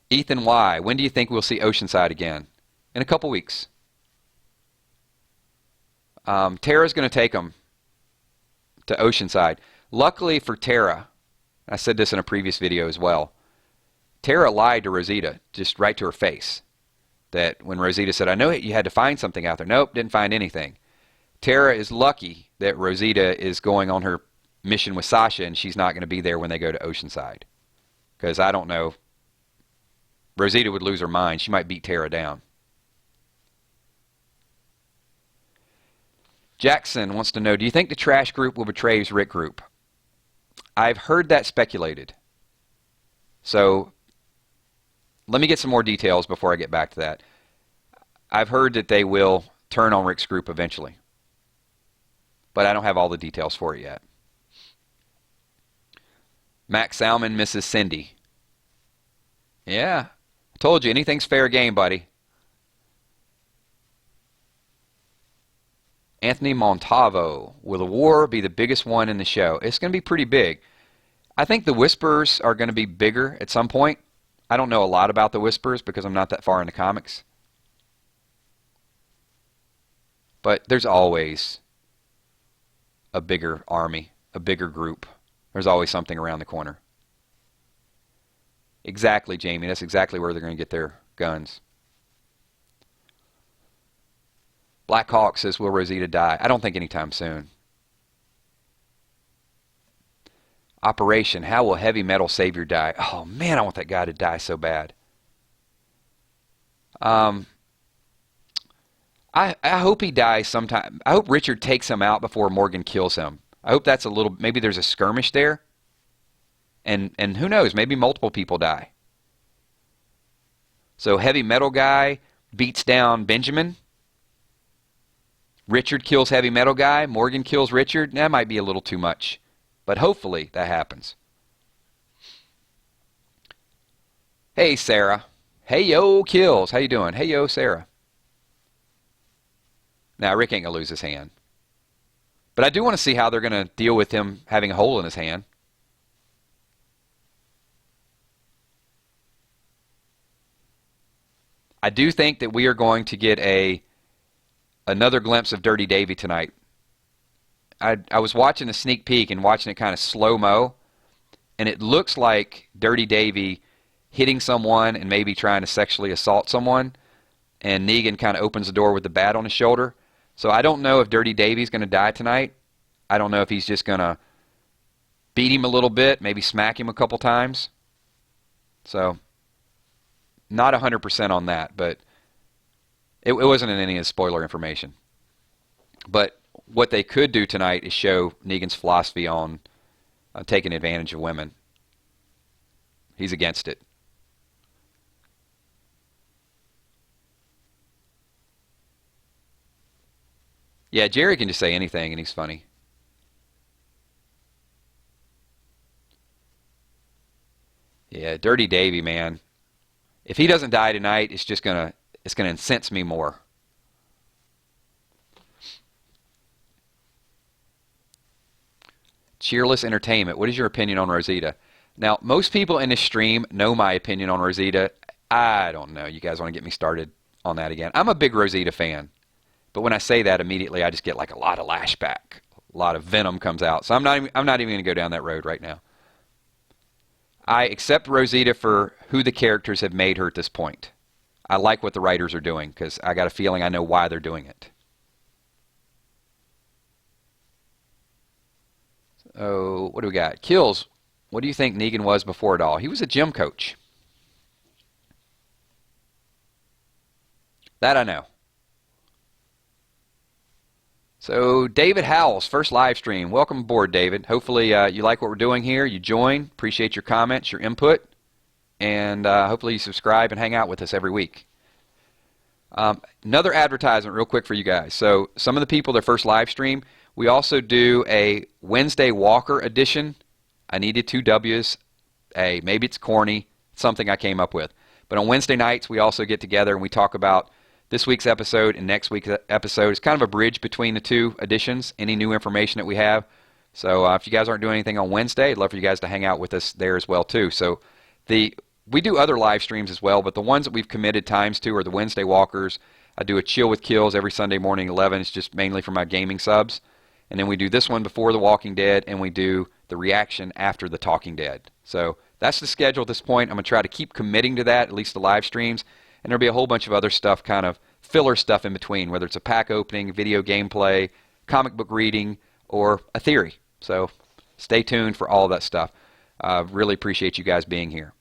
Ethan Y., when do you think we'll see Oceanside again? In a couple weeks. Tara's going to take them to Oceanside. Luckily for Tara, I said this in a previous video as well, Tara lied to Rosita, just right to her face. That when Rosita said, I know you had to find something out there. Nope, didn't find anything. Tara is lucky that Rosita is going on her mission with Sasha and she's not going to be there when they go to Oceanside. Because I don't know, Rosita would lose her mind. She might beat Tara down. Jackson wants to know, do you think the trash group will betray his Rick group? I've heard that speculated. So let me get some more details before I get back to that. I've heard that they will turn on Rick's group eventually. But I don't have all the details for it yet. Max Salmon misses Cindy. Yeah, I told you, anything's fair game, buddy. Anthony Montavo, will the war be the biggest one in the show? It's going to be pretty big. I think the Whispers are going to be bigger at some point. I don't know a lot about the Whispers because I'm not that far in the comics. But there's always a bigger army, a bigger group. There's always something around the corner. Exactly, Jamie. That's exactly where they're going to get their guns. Black Hawk says, will Rosita die? I don't think anytime soon. Operation, how will Heavy Metal Savior die? Oh, man, I want that guy to die so bad. I hope he dies sometime. I hope Richard takes him out before Morgan kills him. I hope that's a little, maybe there's a skirmish there. And who knows, maybe multiple people die. So Heavy Metal guy beats down Benjamin. Richard kills Heavy Metal guy. Morgan kills Richard. That might be a little too much. But hopefully that happens. Hey, Sarah. Hey, yo, Kills. How you doing? Hey, yo, Sarah. Now, Rick ain't going to lose his hand. But I do want to see how they're going to deal with him having a hole in his hand. I do think that we are going to get another glimpse of Dirty Davy tonight. I was watching a sneak peek and watching it kind of slow-mo, and it looks like Dirty Davy hitting someone and maybe trying to sexually assault someone, and Negan kind of opens the door with the bat on his shoulder. So I don't know if Dirty Davy's going to die tonight. I don't know if he's just going to beat him a little bit, maybe smack him a couple times. So, not 100% on that, but it wasn't in any of the spoiler information. But what they could do tonight is show Negan's philosophy on taking advantage of women. He's against it. Yeah, Jerry can just say anything and he's funny. Yeah, Dirty Davy, man. If he doesn't die tonight, it's gonna incense me more. Cheerless Entertainment. What is your opinion on Rosita? Now, most people in this stream know my opinion on Rosita. I don't know. You guys want to get me started on that again? I'm a big Rosita fan. But when I say that, immediately I just get like a lot of lashback. A lot of venom comes out. So I'm not even going to go down that road right now. I accept Rosita for who the characters have made her at this point. I like what the writers are doing because I got a feeling I know why they're doing it. Oh, what do we got? Kills. What do you think Negan was before it all? He was a gym coach. That I know. So, David Howells, first live stream. Welcome aboard, David. Hopefully you like what we're doing here. You join. Appreciate your comments, your input. And hopefully you subscribe and hang out with us every week. Another advertisement real quick for you guys. So, some of the people, their first live stream, we also do a Wednesday Walker edition. I needed 2 W's. Hey, maybe it's corny. It's something I came up with. But on Wednesday nights, we also get together and we talk about this week's episode and next week's episode. Is kind of a bridge between the 2 editions, any new information that we have. So if you guys aren't doing anything on Wednesday, I'd love for you guys to hang out with us there as well too. So we do other live streams as well, but the ones that we've committed times to are the Wednesday Walkers. I do a Chill with Kills every Sunday morning at 11. It's just mainly for my gaming subs. And then we do this one before The Walking Dead, and we do the reaction after The Talking Dead. So that's the schedule at this point. I'm going to try to keep committing to that, at least the live streams. And there'll be a whole bunch of other stuff, kind of filler stuff in between, whether it's a pack opening, video gameplay, comic book reading, or a theory. So stay tuned for all of that stuff. Really appreciate you guys being here.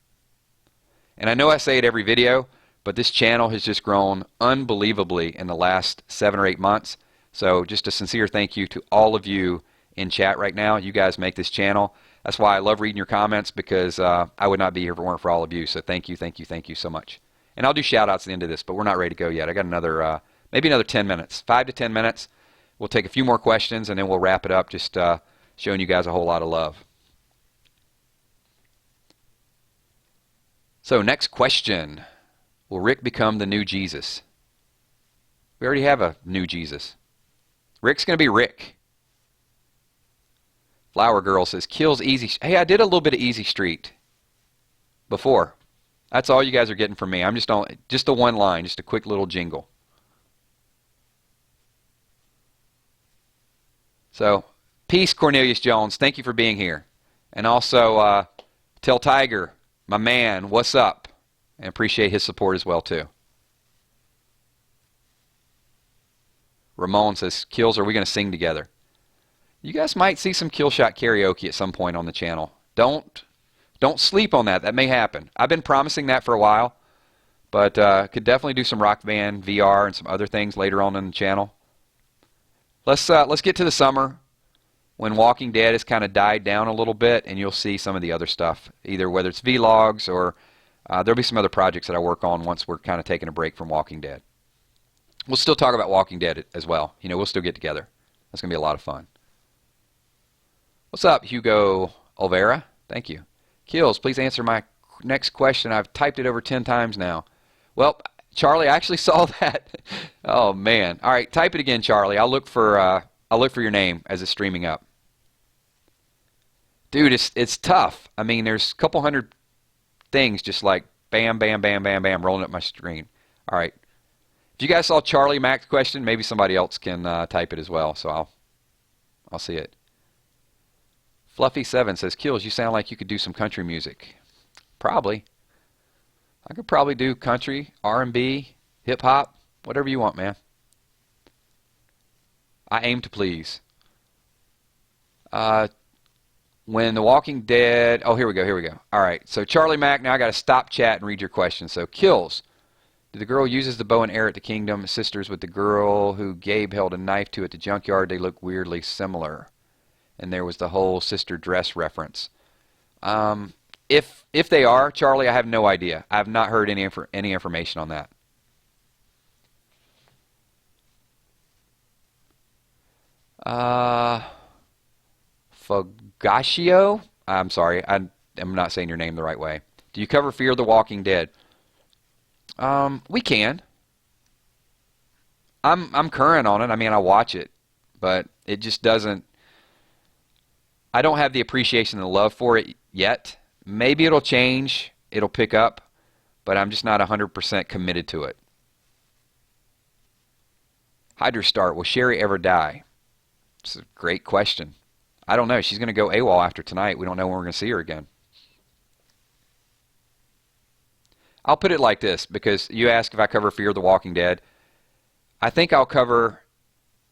And I know I say it every video, but this channel has just grown unbelievably in the last 7 or 8 months. So just a sincere thank you to all of you in chat right now. You guys make this channel. That's why I love reading your comments, because I would not be here if it weren't for all of you. So thank you so much. And I'll do shout-outs at the end of this, but we're not ready to go yet. I got another, maybe another 10 minutes, 5 to 10 minutes. We'll take a few more questions, and then we'll wrap it up, just showing you guys a whole lot of love. So next question. Will Rick become the new Jesus? We already have a new Jesus. Rick's going to be Rick. Flower Girl says, kills easy. Hey, I did a little bit of Easy Street before. That's all you guys are getting from me. I'm just the one line, just a quick little jingle. So, peace, Cornelius Jones. Thank you for being here. And also, tell Tiger, my man, what's up? And appreciate his support as well, too. Ramon says, kills, are we going to sing together? You guys might see some kill shot karaoke at some point on the channel. Don't sleep on that. That may happen. I've been promising that for a while, but could definitely do some Rock Band VR and some other things later on in the channel. Let's get to the summer when Walking Dead has kind of died down a little bit, and you'll see some of the other stuff, either whether it's vlogs or there'll be some other projects that I work on once we're kind of taking a break from Walking Dead. We'll still talk about Walking Dead as well. You know, we'll still get together. That's going to be a lot of fun. What's up, Hugo Olvera? Thank you. Kills, please answer my next question. I've typed it over 10 times now. Well, Charlie, I actually saw that. Oh man! All right, type it again, Charlie. I'll look for your name as it's streaming up. Dude, it's tough. I mean, there's a couple hundred things just like bam, bam, bam, bam, bam rolling up my screen. All right. If you guys saw Charlie Mac's question, maybe somebody else can type it as well. So I'll see it. Fluffy7 says, Kills, you sound like you could do some country music. Probably. I could probably do country, R&B, hip-hop, whatever you want, man. I aim to please. When The Walking Dead... Oh, here we go, here we go. All right, so Charlie Mack, now I got to stop chat and read your question. So, kills. Did the girl uses the bow and arrow at the Kingdom sisters with the girl who Gabe held a knife to at the junkyard? They look weirdly similar. And there was the whole sister dress reference. If they are, Charlie, I have no idea. I have not heard any information on that. Fogatio? I'm sorry, I'm not saying your name the right way. Do you cover Fear the Walking Dead? We can. I'm current on it. I mean, I watch it, but it just doesn't. I don't have the appreciation and the love for it yet. Maybe it'll change. It'll pick up, but I'm just not 100% committed to it. Hydra Start, will Sherry ever die? It's a great question. I don't know. She's going to go AWOL after tonight. We don't know when we're going to see her again. I'll put it like this, because you asked if I cover Fear the Walking Dead. I think I'll cover...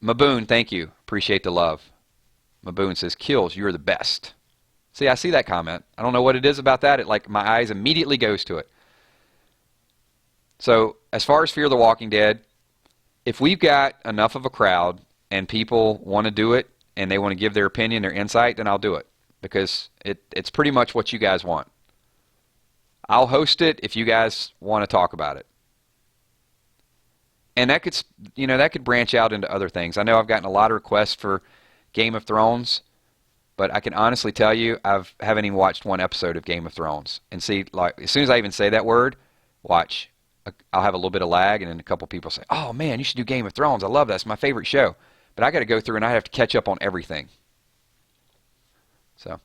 Maboon, thank you. Appreciate the love. Maboon says, kills, you're the best. See, I see that comment. I don't know what it is about that. It, like, my eyes immediately goes to it. So, as far as Fear the Walking Dead, if we've got enough of a crowd and people want to do it and they want to give their opinion, their insight, then I'll do it. Because it's pretty much what you guys want. I'll host it if you guys want to talk about it. And that could, that could branch out into other things. I know I've gotten a lot of requests for Game of Thrones, but I can honestly tell you I haven't even watched one episode of Game of Thrones. And see, like, as soon as I even say that word, watch, I'll have a little bit of lag, and then a couple people say, oh man, you should do Game of Thrones. I love that. It's my favorite show. But I got to go through and I have to catch up on everything. So,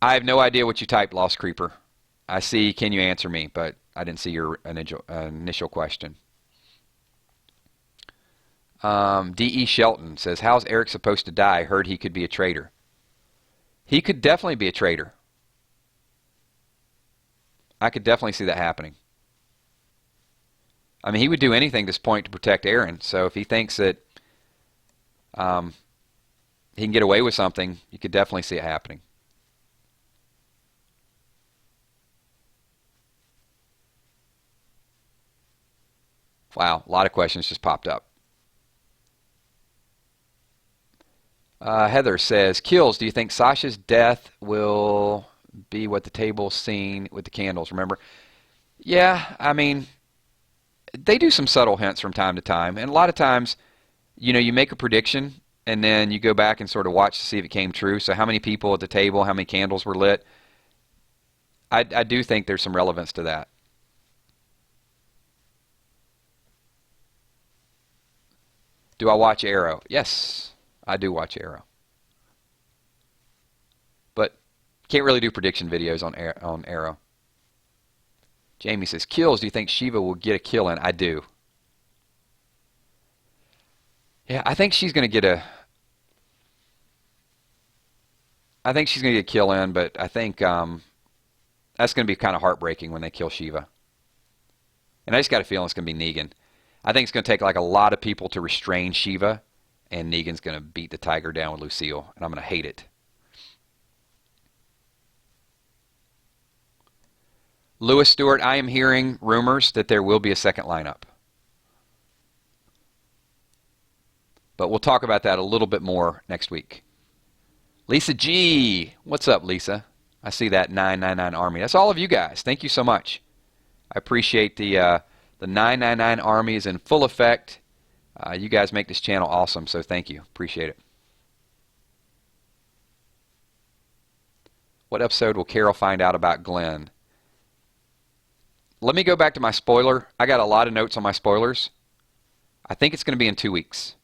I have no idea what you typed, Lost Creeper. I see, can you answer me? But I didn't see your initial question. D.E. Shelton says, how's Eric supposed to die? Heard he could be a traitor. He could definitely be a traitor. I could definitely see that happening. I mean, he would do anything at this point to protect Aaron. So if he thinks that he can get away with something, you could definitely see it happening. Wow, a lot of questions just popped up. Heather says, kills, do you think Sasha's death will be what the table's seen with the candles? Remember? Yeah, I mean, they do some subtle hints from time to time. And a lot of times, you make a prediction, and then you go back and sort of watch to see if it came true. So how many people at the table, how many candles were lit? I do think there's some relevance to that. Do I watch Arrow? Yes, I do watch Arrow. But can't really do prediction videos on Arrow. Jamie says, kills, do you think Shiva will get a kill in? I do. Yeah, I think she's going to get a kill in, but I think that's going to be kind of heartbreaking when they kill Shiva. And I just got a feeling it's going to be Negan. I think it's going to take like a lot of people to restrain Shiva, and Negan's going to beat the tiger down with Lucille, and I'm going to hate it. Lewis Stewart, I am hearing rumors that there will be a second lineup. But we'll talk about that a little bit more next week. Lisa G. What's up, Lisa? I see that 999 Army. That's all of you guys. Thank you so much. I appreciate the 999 Army is in full effect. You guys make this channel awesome, so thank you. Appreciate it. What episode will Carol find out about Glenn? Let me go back to my spoiler. I got a lot of notes on my spoilers. I think it's going to be in 2 weeks.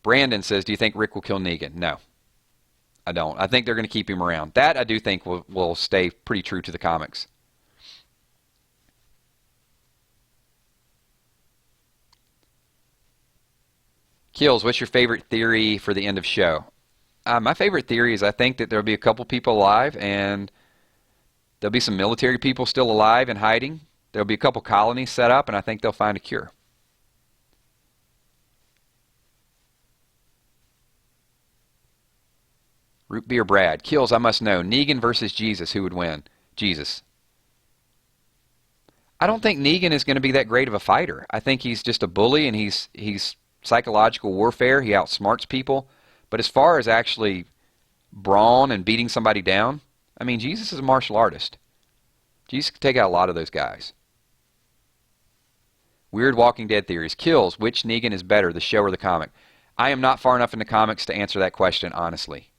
Brandon says, do you think Rick will kill Negan? No, I don't. I think they're going to keep him around. That I do think will stay pretty true to the comics. Kills, what's your favorite theory for the end of show? My favorite theory is I think that there'll be a couple people alive, and there'll be some military people still alive and hiding. There'll be a couple colonies set up, and I think they'll find a cure. Root Beer Brad. Kills, I must know. Negan versus Jesus. Who would win? Jesus. I don't think Negan is going to be that great of a fighter. I think he's just a bully, and he's psychological warfare. He outsmarts people. But as far as actually brawn and beating somebody down, I mean, Jesus is a martial artist. Jesus could take out a lot of those guys. Weird Walking Dead theories. Kills, which Negan is better, the show or the comic? I am not far enough in the comics to answer that question, honestly.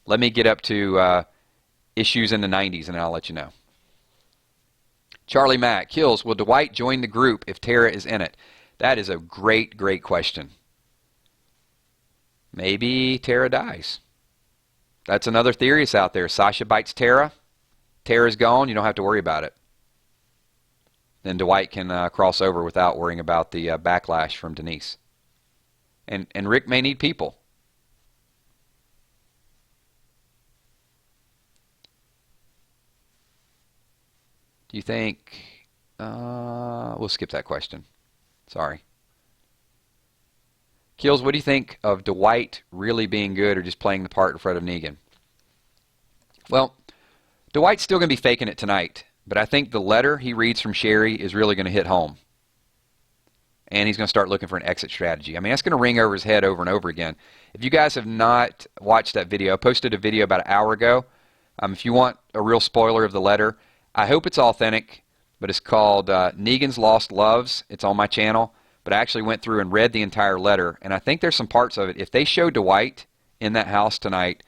Let me get up to issues in the 90s, and I'll let you know. Charlie Mack. Kills, will Dwight join the group if Tara is in it? That is a great, great question. Maybe Tara dies. That's another theory that's out there. Sasha bites Tara. Tara's gone. You don't have to worry about it. Then Dwight can cross over without worrying about the backlash from Denise. And Rick may need people. Do you think... we'll skip that question. Sorry. Kills, what do you think of Dwight really being good or just playing the part in front of Negan? Well, Dwight's still going to be faking it tonight. But I think the letter he reads from Sherry is really going to hit home. And he's going to start looking for an exit strategy. I mean, that's going to ring over his head over and over again. If you guys have not watched that video, I posted a video about an hour ago. If you want a real spoiler of the letter, I hope it's authentic, but it's called Negan's Lost Loves. It's on my channel. But I actually went through and read the entire letter, and I think there's some parts of it. If they show Dwight in that house tonight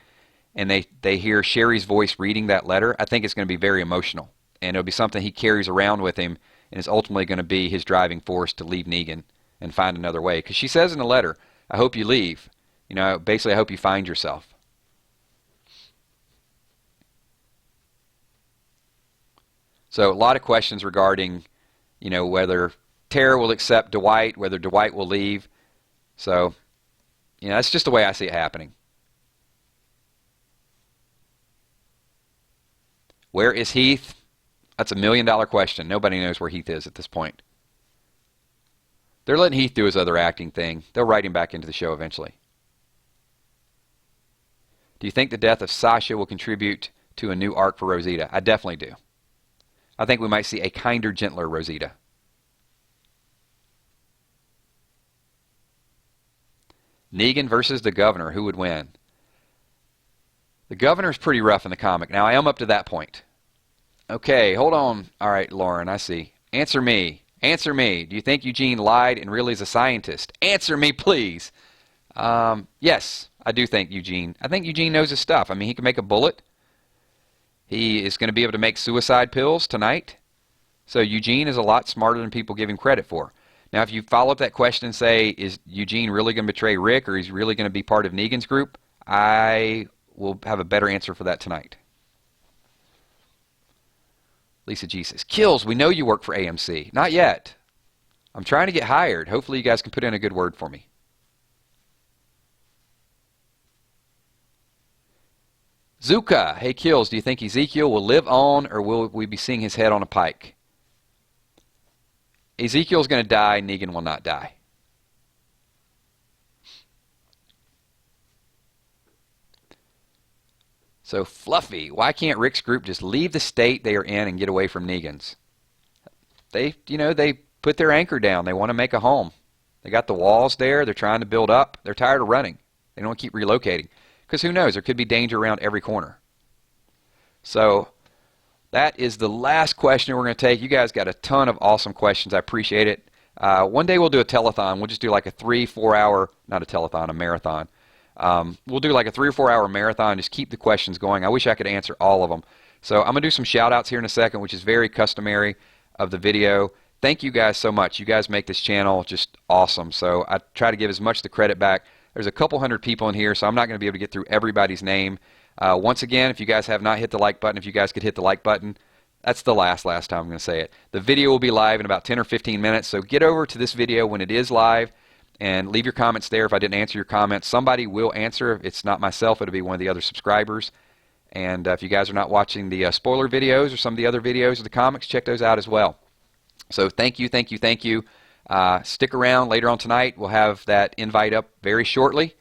and they hear Sherry's voice reading that letter, I think it's going to be very emotional. And it'll be something he carries around with him and is ultimately going to be his driving force to leave Negan and find another way. Because she says in the letter, I hope you leave. You know, basically, I hope you find yourself. So a lot of questions regarding, you know, whether Tara will accept Dwight, whether Dwight will leave. So, you know, that's just the way I see it happening. Where is Heath? That's $1 million question. Nobody knows where Heath is at this point. They're letting Heath do his other acting thing. They'll write him back into the show eventually. Do you think the death of Sasha will contribute to a new arc for Rosita? I definitely do. I think we might see a kinder, gentler Rosita. Negan versus the Governor. Who would win? The Governor's pretty rough in the comic. Now, I am up to that point. Okay, hold on. All right, Lauren, I see. Answer me. Answer me. Do you think Eugene lied and really is a scientist? Answer me, please. Yes, I do think Eugene. I think Eugene knows his stuff. I mean, he can make a bullet. He is going to be able to make suicide pills tonight. So Eugene is a lot smarter than people give him credit for. Now, if you follow up that question and say, is Eugene really going to betray Rick, or is he really going to be part of Negan's group? I will have a better answer for that tonight. Lisa Jesus. Kills, we know you work for AMC. Not yet. I'm trying to get hired. Hopefully you guys can put in a good word for me. Zuka. Hey, Kills, do you think Ezekiel will live on, or will we be seeing his head on a pike? Ezekiel's going to die. Negan will not die. So, Fluffy, why can't Rick's group just leave the state they are in and get away from Negan's? They put their anchor down. They want to make a home. They got the walls there. They're trying to build up. They're tired of running. They don't want to keep relocating. Because who knows? There could be danger around every corner. So, that is the last question we're going to take. You guys got a ton of awesome questions. I appreciate it. One day we'll do a telethon. We'll just do like a 3-4 hour, not a telethon, a marathon. We'll do like a 3 or 4 hour marathon. Just keep the questions going. I wish I could answer all of them. So I'm going to do some shout outs here in a second, which is very customary of the video. Thank you guys so much. You guys make this channel just awesome. So I try to give as much the credit back. There's a couple hundred people in here, so I'm not going to be able to get through everybody's name. Once again, if you guys have not hit the like button, if you guys could hit the like button, that's the last time I'm going to say it. The video will be live in about 10 or 15 minutes, so get over to this video when it is live and leave your comments there. If I didn't answer your comments, somebody will answer. If it's not myself, it'll be one of the other subscribers. And if you guys are not watching the spoiler videos or some of the other videos of the comics, check those out as well. So thank you, thank you, thank you. Stick around later on tonight. We'll have that invite up very shortly.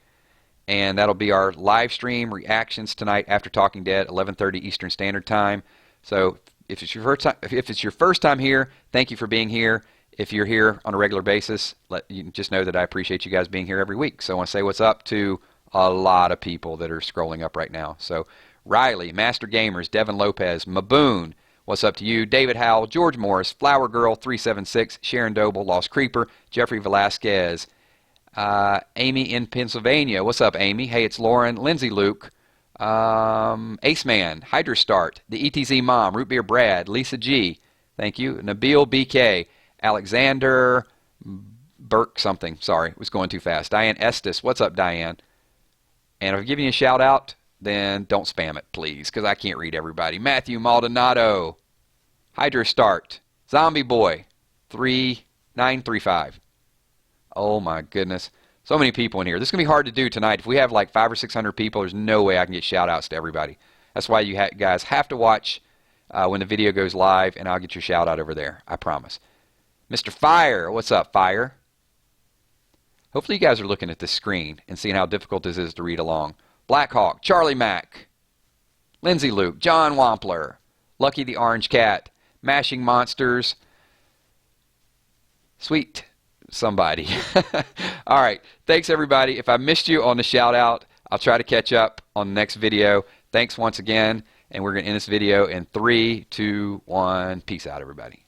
and that'll be our live stream reactions tonight after Talking Dead, 11:30 Eastern Standard Time. So if it's your first time here, thank you for being here. If you're here on a regular basis, you just know that I appreciate you guys being here every week. So I want to say what's up to a lot of people that are scrolling up right now. So Riley, Master Gamers, Devin Lopez, Maboon, what's up to you? David Howell, George Morris, Flower Girl 376, Sharon Doble, Lost Creeper, Jeffrey Velasquez, Amy in Pennsylvania. What's up, Amy? Hey, it's Lauren, Lindsay Luke, Ace Man, Hydra Start, the ETZ Mom, Root Beer Brad, Lisa G, thank you, Nabil BK, Alexander Burke something, sorry, it was going too fast. Diane Estes, what's up, Diane? And if I'm giving you a shout out, then don't spam it, please, because I can't read everybody. Matthew Maldonado, Hydra Start, Zombie Boy, 3935. Oh my goodness. So many people in here. This is going to be hard to do tonight. If we have like 500 or 600 people, there's no way I can get shout outs to everybody. That's why you guys have to watch when the video goes live, and I'll get your shout out over there. I promise. Mr. Fire, what's up, Fire? Hopefully you guys are looking at this screen and seeing how difficult this is to read along. Blackhawk, Charlie Mack, Lindsay Luke, John Wampler, Lucky the Orange Cat, Mashing Monsters, Sweet somebody. All right. Thanks, everybody. If I missed you on the shout out, I'll try to catch up on the next video. Thanks once again, and we're going to end this video in 3, 2, 1. Peace out, everybody.